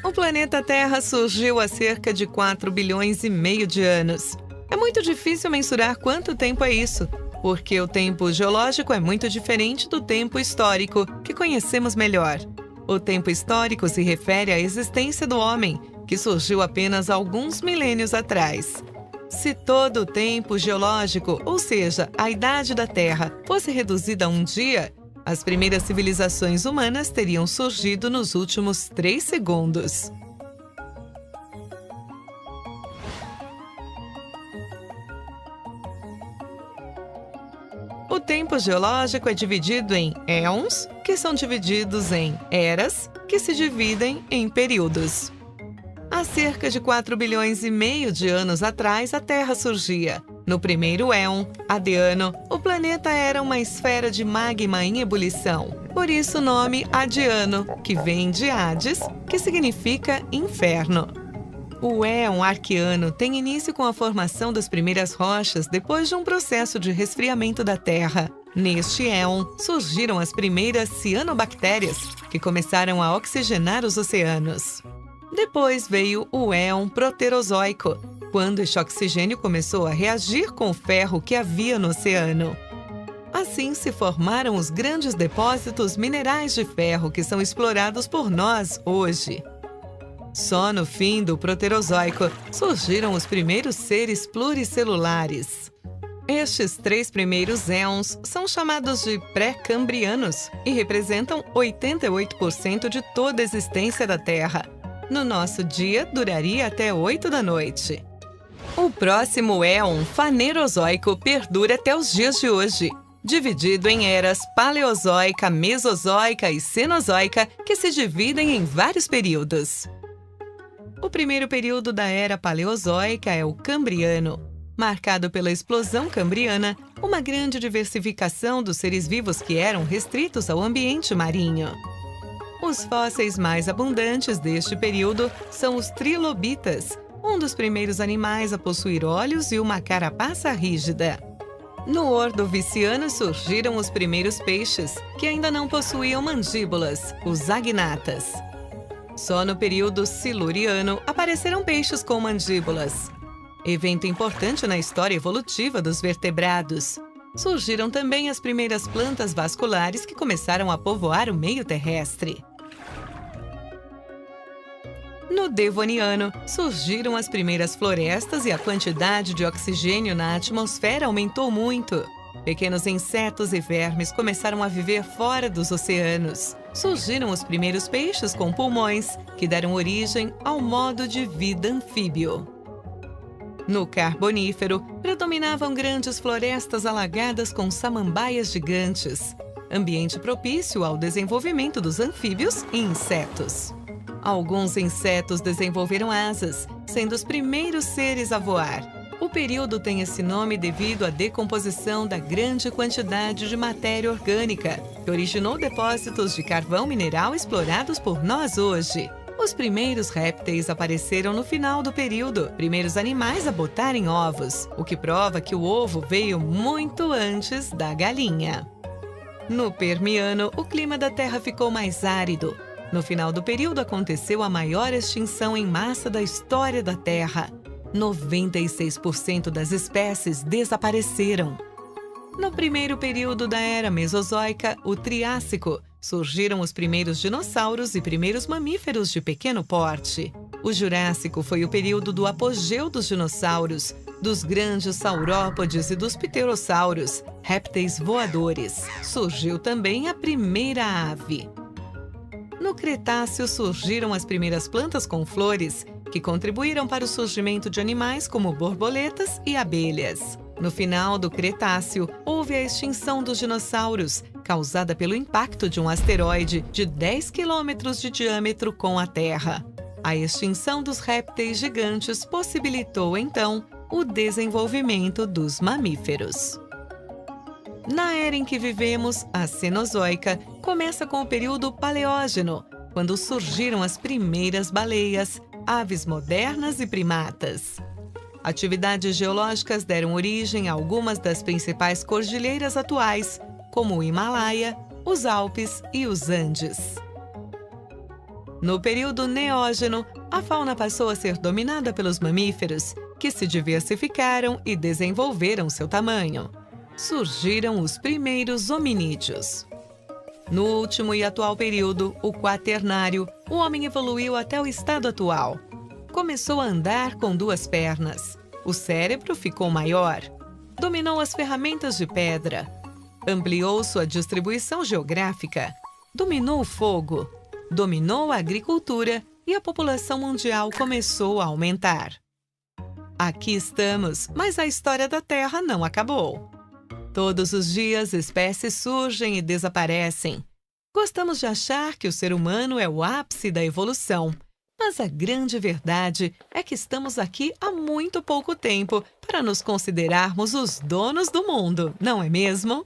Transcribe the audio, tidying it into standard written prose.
O planeta Terra surgiu há cerca de 4 bilhões e meio de anos. É muito difícil mensurar quanto tempo é isso, porque o tempo geológico é muito diferente do tempo histórico, que conhecemos melhor. O tempo histórico se refere à existência do homem, que surgiu apenas alguns milênios atrás. Se todo o tempo geológico, ou seja, a idade da Terra, fosse reduzida a um dia, as primeiras civilizações humanas teriam surgido nos últimos 3 segundos. O tempo geológico é dividido em éons, que são divididos em eras, que se dividem em períodos. Há cerca de 4 bilhões e meio de anos atrás, a Terra surgia. No primeiro éon, Adiano, o planeta era uma esfera de magma em ebulição. Por isso o nome Adiano, que vem de Hades, que significa inferno. O éon Arqueano tem início com a formação das primeiras rochas depois de um processo de resfriamento da Terra. Neste éon, surgiram as primeiras cianobactérias, que começaram a oxigenar os oceanos. Depois veio o éon Proterozoico, quando este oxigênio começou a reagir com o ferro que havia no oceano. Assim se formaram os grandes depósitos minerais de ferro que são explorados por nós hoje. Só no fim do Proterozoico surgiram os primeiros seres pluricelulares. Estes 3 primeiros éons são chamados de pré-cambrianos e representam 88% de toda a existência da Terra. No nosso dia, duraria até 8 da noite. O próximo éon fanerozoico perdura até os dias de hoje, dividido em eras paleozoica, mesozoica e cenozoica, que se dividem em vários períodos. O primeiro período da era paleozoica é o Cambriano, marcado pela explosão cambriana, uma grande diversificação dos seres vivos que eram restritos ao ambiente marinho. Os fósseis mais abundantes deste período são os trilobitas, um dos primeiros animais a possuir olhos e uma carapaça rígida. No Ordoviciano surgiram os primeiros peixes, que ainda não possuíam mandíbulas, os agnatas. Só no período Siluriano apareceram peixes com mandíbulas. Evento importante na história evolutiva dos vertebrados. Surgiram também as primeiras plantas vasculares que começaram a povoar o meio terrestre. No Devoniano, surgiram as primeiras florestas e a quantidade de oxigênio na atmosfera aumentou muito. Pequenos insetos e vermes começaram a viver fora dos oceanos. Surgiram os primeiros peixes com pulmões, que deram origem ao modo de vida anfíbio. No Carbonífero, predominavam grandes florestas alagadas com samambaias gigantes, ambiente propício ao desenvolvimento dos anfíbios e insetos. Alguns insetos desenvolveram asas, sendo os primeiros seres a voar. O período tem esse nome devido à decomposição da grande quantidade de matéria orgânica, que originou depósitos de carvão mineral explorados por nós hoje. Os primeiros répteis apareceram no final do período, primeiros animais a botarem ovos, o que prova que o ovo veio muito antes da galinha. No Permiano, o clima da Terra ficou mais árido. No final do período aconteceu a maior extinção em massa da história da Terra. 96% das espécies desapareceram. No primeiro período da Era Mesozoica, o Triássico, surgiram os primeiros dinossauros e primeiros mamíferos de pequeno porte. O Jurássico foi o período do apogeu dos dinossauros, dos grandes saurópodes e dos pterossauros, répteis voadores. Surgiu também a primeira ave. No Cretáceo surgiram as primeiras plantas com flores, que contribuíram para o surgimento de animais como borboletas e abelhas. No final do Cretáceo, houve a extinção dos dinossauros, causada pelo impacto de um asteroide de 10 quilômetros de diâmetro com a Terra. A extinção dos répteis gigantes possibilitou, então, o desenvolvimento dos mamíferos. Na era em que vivemos, a Cenozoica, começa com o período Paleógeno, quando surgiram as primeiras baleias, aves modernas e primatas. Atividades geológicas deram origem a algumas das principais cordilheiras atuais, como o Himalaia, os Alpes e os Andes. No período Neógeno, a fauna passou a ser dominada pelos mamíferos, que se diversificaram e desenvolveram seu tamanho. Surgiram os primeiros hominídeos. No último e atual período, o Quaternário, o homem evoluiu até o estado atual. Começou a andar com duas pernas. O cérebro ficou maior. Dominou as ferramentas de pedra. Ampliou sua distribuição geográfica. Dominou o fogo. Dominou a agricultura e a população mundial começou a aumentar. Aqui estamos, mas a história da Terra não acabou. Todos os dias, espécies surgem e desaparecem. Gostamos de achar que o ser humano é o ápice da evolução, mas a grande verdade é que estamos aqui há muito pouco tempo para nos considerarmos os donos do mundo, não é mesmo?